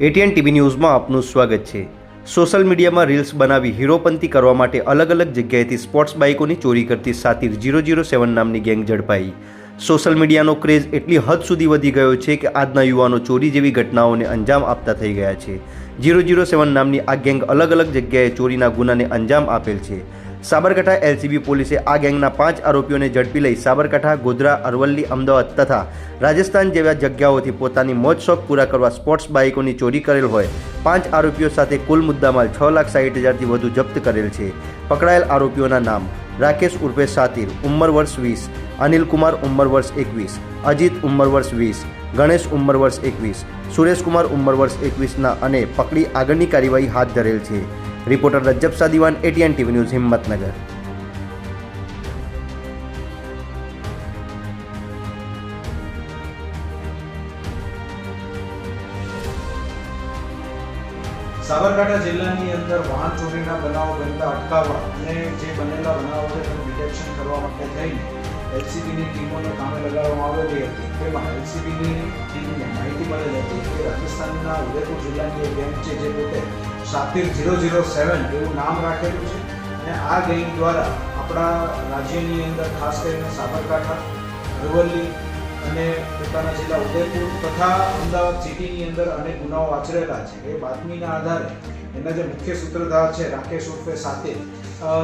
ATN TV ન્યૂઝમાં આપનું સ્વાગત છે। સોશિયલ મીડિયામાં રીલ્સ બનાવી હીરોપંતી કરવા માટે અલગ અલગ જગ્યાએથી સ્પોર્ટ્સ બાઇકોની ચોરી કરતી સાતિર 007 નામની ગેંગ ઝડપાઈ। સોશિયલ મીડિયાનો ક્રેઝ એટલી હદ સુધી વધી ગયો છે કે આજના યુવાનો ચોરી જેવી ઘટનાઓને અંજામ આપતા થઈ ગયા છે। 007 નામની આ ગેંગ અલગ અલગ જગ્યાએ ચોરીના ગુનાને અંજામ આપેલ છે। સાબરકાંઠા એલસીબી પોલીસે આ ગેંગના 5 આરોપીઓને ઝડપી લઈ સાબરકાંઠા, ગોધરા, અરવલ્લી, અમદાવાદ તથા રાજસ્થાન જેવા જગ્યાઓથી પોતાની મોજ શોખ પૂરા કરવા સ્પોર્ટ્સ બાઇકોની ચોરી કરેલ હોય 5 આરોપીઓ સાથે કુલ મુદ્દામાલ 6,60,000થી વધુ જપ્ત કરેલ છે। પકડાયેલ આરોપીઓના નામ: રાકેશ ઉર્ફે સાતિર, ઉંમર વર્ષ 20, અનિલ કુમાર ઉંમર વર્ષ 21, અજીત ઉંમર વર્ષ 20, ગણેશ ઉંમર વર્ષ 21, સુરેશ કુમાર ઉંમર વર્ષ 21ના અને પકડી આગળની કાર્યવાહી હાથ ધરેલ છે। Reporter Rajjab Sadivan, ATN TV news, Himmatnagar. Sabarkantha જિલ્લાની અંદર વાહન ચોરીના બનાવો બનતા અટકાવવા અને જે બનેલા બનાવો છે તેનું ડિટેક્શન કરવા માટે થઈને એલસીબીની ટીમોને કામે લગાડવામાં આવેલી હતી। તેમાં એલસીબીની ટીમને માહિતી મળેલી હતી કે રાજસ્થાનના ઉદયપુર જિલ્લાની એક ગેંગ છે જે પોતે સાતિર 007 એવું નામ રાખેલું છે અને આ ગેંગ દ્વારા આપણા રાજ્યની અંદર ખાસ કરીને સાબરકાંઠા, અરવલ્લી અને પોતાના જિલ્લા ઉદયપુર તથા અમદાવાદ સિટીની અંદર અનેક ગુનાઓ આચરેલા છે। એ બાતમીના આધારે એના જે મુખ્ય સૂત્રધાર છે રાકેશ ઉર્ફે સાતિર,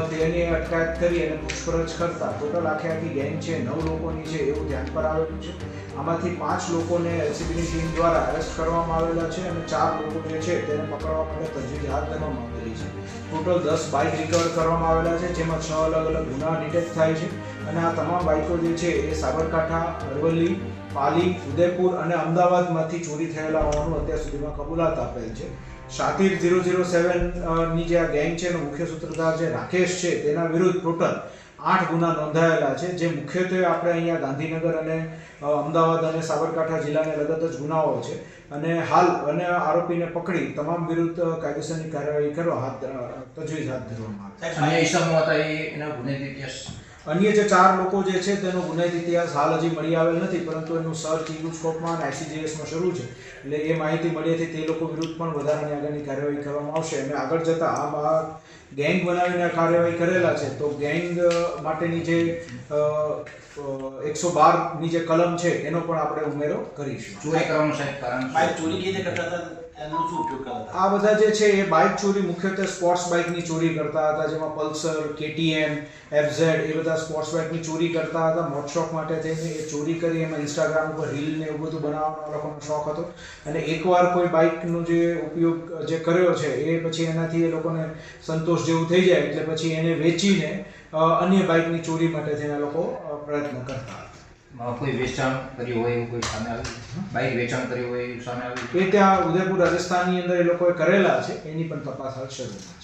તેની અટકાયત કરી અને પૂછપરછ કરતા ટોટલ આખી ગેંગ છે 9 લોકોની છે એવું ધ્યાન પર આવેલું છે। આમાંથી 5 લોકોને એલસીબીની ટીમ દ્વારા અરેસ્ટ કરવામાં આવેલા છે અને 4 લોકો જે છે તેને પકડવા માટે તજવીજ હાથ ધરવામાં આવેલી છે। ટોટલ 10 બાઇક રિકવર કરવામાં આવેલા છે, જેમાં 6 અલગ અલગ ગુના ડિટેક્ટ થાય છે અને આ તમામ બાઇકો જે છે એ સાબરકાંઠા, અરવલ્લી, પાલી, ઉદયપુર અને અમદાવાદમાંથી ચોરી થયેલા હોવાનું અત્યાર સુધીમાં કબૂલાત આપેલ છે। સાતિર 007 ની જે આ ગેંગ છે એનો મુખ્ય સૂત્રધાર જે રાકેશ છે તેના વિરુદ્ધ ટોટલ 8 ગુના નોંધાયેલા છે, જે મુખ્યત્વે આપણે અહીંયા ગાંધીનગર અને અમદાવાદ અને સાબરકાંઠા જિલ્લાને લગત જ ગુનાઓ છે અને હાલ અને આરોપીને પકડી તમામ વિરુદ્ધ કાયદેસરની કાર્યવાહી કરવા તજવીજ હાથ ધરવામાં આવે છે। અન્ય જે 4 લોકો જે છે તેનો ગુનાહિત ઇતિહાસ હાલ હજી મળી આવેલ નથી, પરંતુ એનું સર્ચ ઇન્ડોસ્કોપમાં અને આઈસીજીએસમાં શરૂ છે, એટલે એ માહિતી મળી હતી તે લોકો વિરુદ્ધ પણ વધારાની આગળની કાર્યવાહી કરવામાં આવશે અને આગળ જતાં આ ગેંગ બનાવીને કાર્યવાહી કરેલા છે તો ગેંગ માટેની જે 112ની જે કલમ છે એનો પણ આપણે ઉમેરો કરીશું। ચોરી કરવાનું સાહેબ કારણ બાઇક ચોરી કેવી રીતે કરતા હતા, એનો શું ઉપયોગ કરતા હતા? આ બધા જે છે એ બાઇક ચોરી મુખ્યત્વે સ્પોર્ટ્સ બાઇકની ચોરી કરતા હતા, જેમાં પલ્સર, કેટીએમ, એફઝેડ એ બધા સ્પોર્ટ્સ બાઇકની ચોરી કરતા હતા। મોજ શોખ માટે થઈને એ ચોરી કરી એમાં ઇન્સ્ટાગ્રામ ઉપર રીલ ને એવું બધું બનાવવાનો લોકોનો શોખ હતો અને એકવાર કોઈ બાઇકનો જે ઉપયોગ જે કર્યો છે એ પછી એનાથી એ લોકોને સંતોષ જેવું થઈ જાય એટલે પછી એને વેચીને અન્ય બાઇકની ચોરી માટે થઈને લોકો પ્રયત્ન કરતા હતા। કોઈ વેચાણ કર્યું હોય એવું કોઈ સામે આવ્યું? બાઇક વેચાણ કર્યું હોય એવું સામે આવ્યું? એ ત્યાં ઉદયપુર રાજસ્થાનની અંદર એ લોકોએ કરેલા છે, એની પણ તપાસ હાલ શરૂ છે।